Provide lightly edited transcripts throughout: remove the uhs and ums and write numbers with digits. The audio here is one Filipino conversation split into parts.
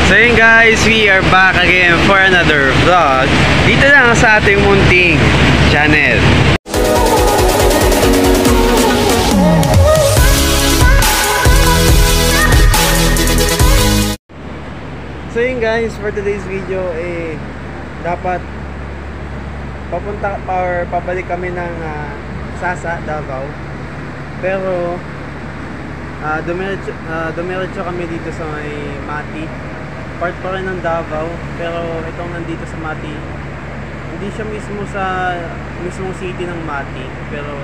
So yun guys, we are back again for another vlog dito lang sa ating munting channel. So yun guys, for today's video dapat papunta or pabalik kami ng Sasa, Davao. Pero dumiretso kami dito sa may Mati. Part pa rin ng Davao, pero itong nandito sa Mati, hindi siya mismo sa mismong city ng Mati, pero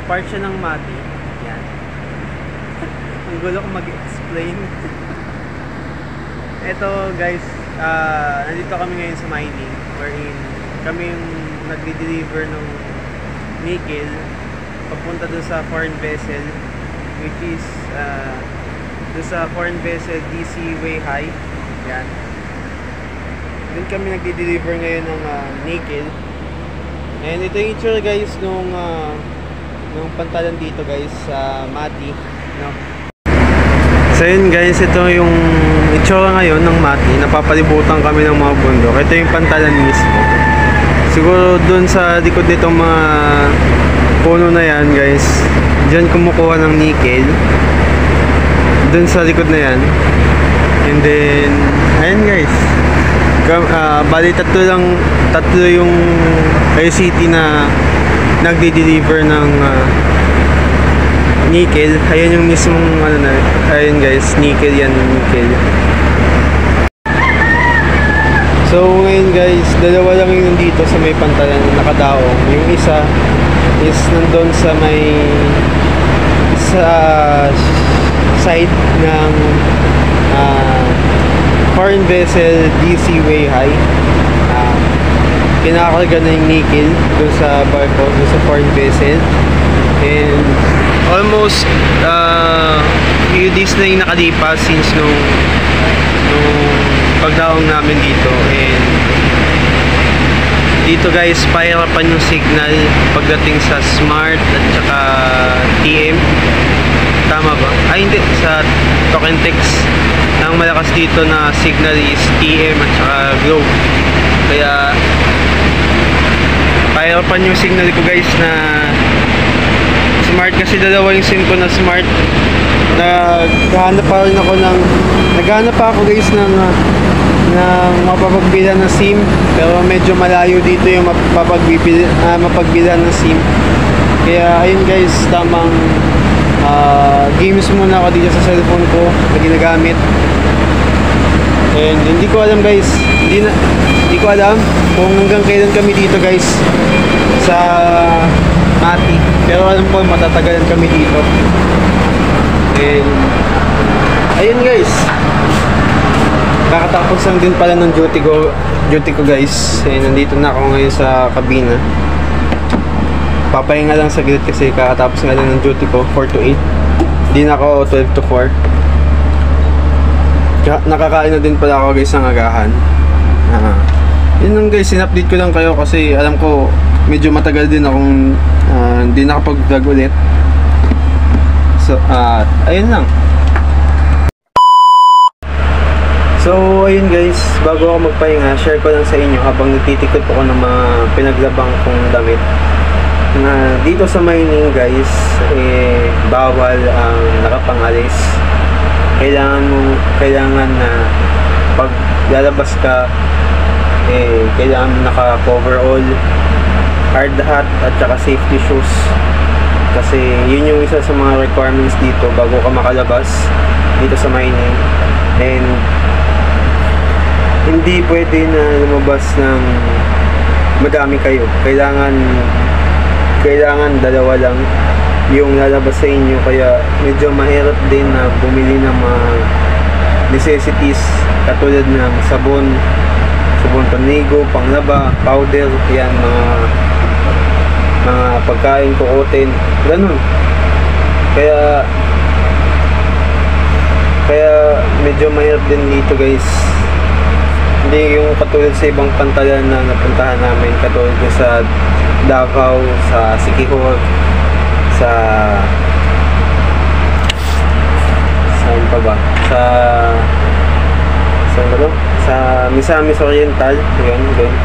part siya ng Mati. Yan. Ang gulo ko mag-explain. Ito guys, nandito kami ngayon sa mining, wherein kami yung nagde-deliver ng nickel papunta dun sa foreign vessel, which is dun sa foreign vessel DC Weihai. Yan. Dun kami nagde-deliver ngayon ng nickel. And ito yung itsura guys nung pantalan dito guys sa Mati, no? So yun guys, ito yung itsura ngayon ng Mati. Napapalibutan kami ng mga bundok. Ito yung pantalan mismo. Siguro dun sa likod nitong mga puno na yan guys, dyan kumukuha ng nickel. Dun sa likod na yan. And then ayan guys, bali tatlo yung city na nagde-deliver ng nickel. Ayan yung mismong ayan guys, nickel yan, nickel. So ngayon guys, dalawa lang yung nandito sa may pantalan na nakadaong. Yung isa is nandun sa may side ng foreign vessel DC Weihai. Kinakarga na yung nickel dun sa barko, dun sa foreign vessel. And almost few days na yung nakalipas since nung pagdaong namin dito. And dito guys, pahirapan yung signal pagdating sa Smart at saka TM. Tama ba? Ay hindi, sa Token Text. Ang malakas dito na signal is TM at saka Globe. Kaya pahirapan yung signal ko guys na Smart, kasi dalawa yung SIM ko na Smart. Naghahanap pa ako guys ng mapapagbilan ng SIM, pero medyo malayo dito yung mapagbilan ng SIM. Kaya ayun guys, tamang games muna ako dito sa cellphone ko na ginagamit. And hindi ko alam guys, hindi ko alam kung hanggang kailan kami dito guys sa Mati, pero alam ko matatagalan kami dito. And ayun guys, kakatapos lang din pala ng duty ko guys. Nandito na ako ngayon sa kabina. Papahinga lang saglit kasi kakatapos nga lang ng duty ko, 4 to 8. Hindi na ako 12 to 4. Nakakain na din pala ako guys ng agahan. Yun lang guys, in-update ko lang kayo kasi alam ko medyo matagal din akong hindi nakapag-vlog ulit. So, ayun lang. So, ayun guys, bago ako magpahinga, share ko lang sa inyo habang nagtitikot ako ng mga pinaglabang kong damit. Dito sa mining guys, bawal ang nakapangalis. Kailangan na pag lalabas ka, kailangan naka-coverall, hard hat at saka safety shoes. Kasi yun yung isa sa mga requirements dito bago ka makalabas dito sa mining. And hindi pwede na lumabas ng madami kayo. Kailangan dalawa lang yung lalabas sa inyo, kaya medyo mahirap din na bumili ng mga necessities katulad ng sabon panigo, panglaba, powder, yan, mga pagkain, kukutin, ganun. Kaya medyo mahirap din dito guys. Hindi yung katulad sa ibang pantalan na napuntahan namin, katulad sa Davao, sa Siquijor, saan pa ba? Sa Misamis Oriental. Yun, doon.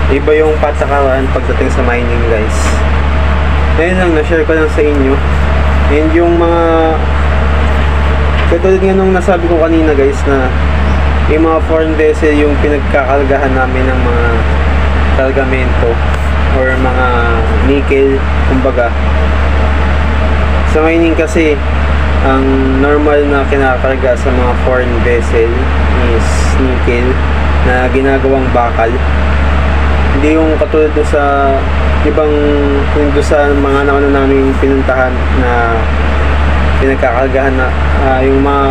Iba yung patakaran pagdating sa mining, guys. Ngayon lang, na-share ko lang sa inyo. And yung mga katulad nga nung nasabi ko kanina, guys, na yung mga foreign vessel yung pinagkakalgahan namin ng mga kargamento or mga nickel, kumbaga. Sa mining kasi, ang normal na kinakarga sa mga foreign vessel is nickel na ginagawang bakal. Hindi yung katulad doon sa ibang, doon sa mga nauna namin pinuntahan na pinagkakargahan na yung mga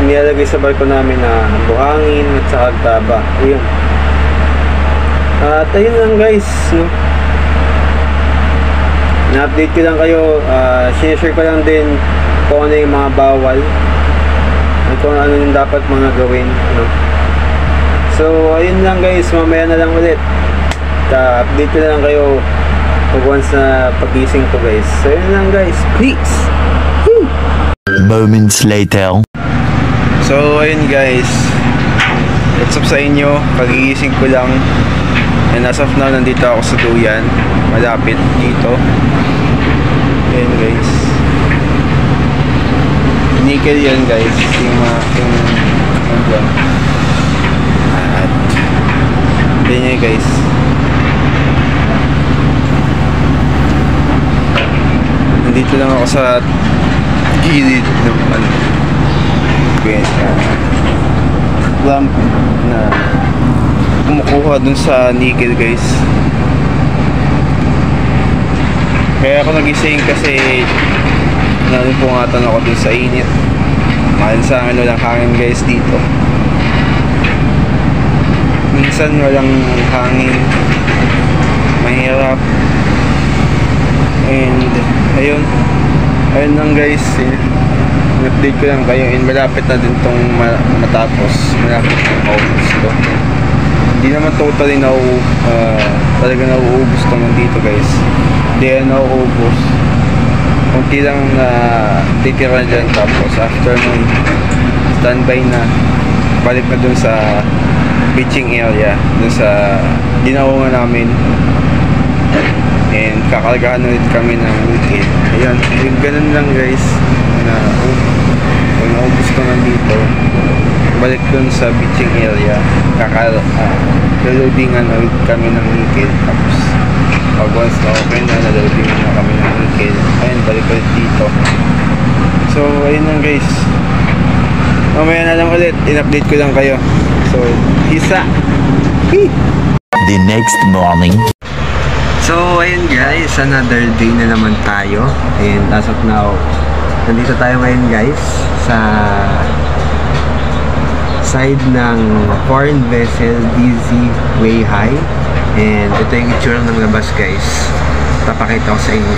nilalagay sa barko namin na buhangin at saka taba. Ayun. At ayun lang, guys, no? Na-update ko lang kayo, sinishare ko lang din kung ano yung mga bawal at kung ano yung dapat mga gawin, no? So ayun lang, guys, mamaya na lang ulit. Update ko na lang kayo pag once na pagising ko, guys. So ayun lang, guys, please. Woo! Moments later. So ayun, guys, what's up sa inyo? Pagigising ko lang. And as of now, nandito ako sa Duyan, malapit dito. Ayun, guys, nickel yan, guys, yung dyan. At yun yun, guys. Nandito lang ako sa gilid ng lamp na kumukuha dun sa nickel, guys. Kaya ako nagising kasi nalipungatan ako dun sa init. Malinsangan walang hangin, guys, dito. Minsan walang hangin, mahirap. And ayun lang, guys, update ko lang kayo. And malapit na din tong matapos, malapit na maubos to. Hindi naman totally talaga nauubos to nandito, guys. Hindi yan nauubos, kunti lang na titira dyan. Tapos after nun, standby na, balik na dun sa beaching area, dun sa ginawa namin. And kakalagahan ulit kami ng nickel. Ayun, yung ganun lang, guys, na kung naubos ko nandito, balik dun sa beaching area, loadingan ulit kami ng nickel. Tapos pag once na okay na, naloadingan na kami ng nickel, ayun, balik ulit dito. So ayun lang, guys, mamaya na lang ulit, in-update ko lang kayo. So hisa. The next morning. So ayun, guys, another day na naman tayo. And as of now, nandito tayo ngayon, guys, sa side ng foreign vessel DZ Weihai. And ito yung itsura ng labas, guys. Papakita ko sa inyo.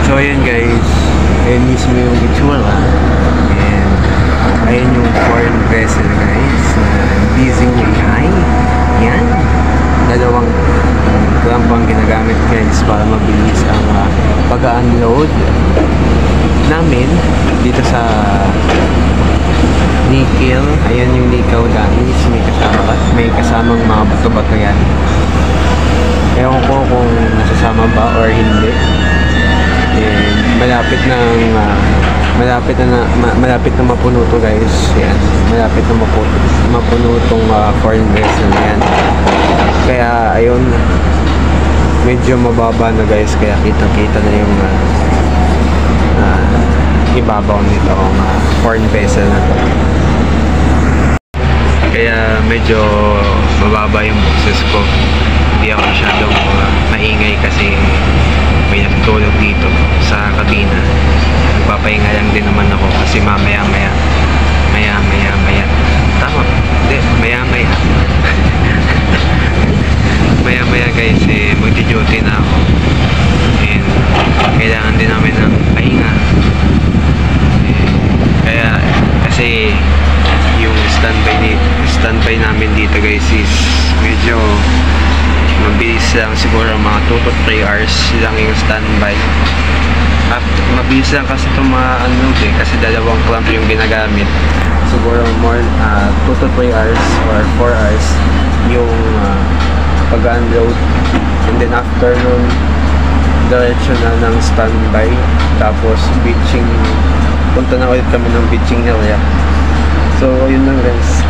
So ayun, guys, ayun mismo yung itsura. And ayun yung foreign vessel, guys, DZ Weihai. Yan, dalawang clamp ang ginagamit, guys, para mabilis ang pag-unload namin dito sa nickel. Ayan yung nickel, guys, may kasamang mga bato-bato yan. Ewan ko kung nasasama ba or hindi. And malapit na mapuno to, guys. Yan, malapit na mapuno tong foreign vessel na yan. Kaya ayun, medyo mababa na, guys, kaya kita-kita na yung ibabaw nito ang foreign vessel na to. Kaya medyo mababa yung boses ko. Hindi ako masyadong maingay kasi may natutulog dito sa kabina. Nagpapahinga lang din naman ako kasi maya tama, hindi, maya guys, magdi-duty na ako. And kailangan din namin ng pahinga. Kaya kasi yung standby namin dito, guys, is medyo mabilis lang. Siguro mga 2 to 3 hours lang yung standby. Mabilis lang kasi itong mga kasi dalawang clamp yung ginagamit. Siguro more 2 to 3 hours or 4 hours yung pag-unload. And then after nun, diretso na ng standby. Tapos beaching. Punta na ulit kami ng beaching area. So, yun lang guys.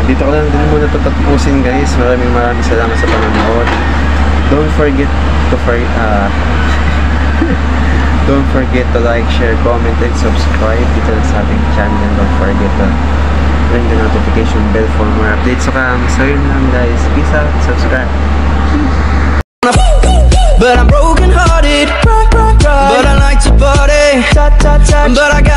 Dito ko lang din muna tatapusin guys. Maraming salamat sa panonood. Don't forget to like, share, comment, and subscribe dito lang sa ating channel. And don't forget to ring the notification bell for more updates. So yun lang guys. Peace out. Subscribe. But I'm broken hearted, but I like to party, but I got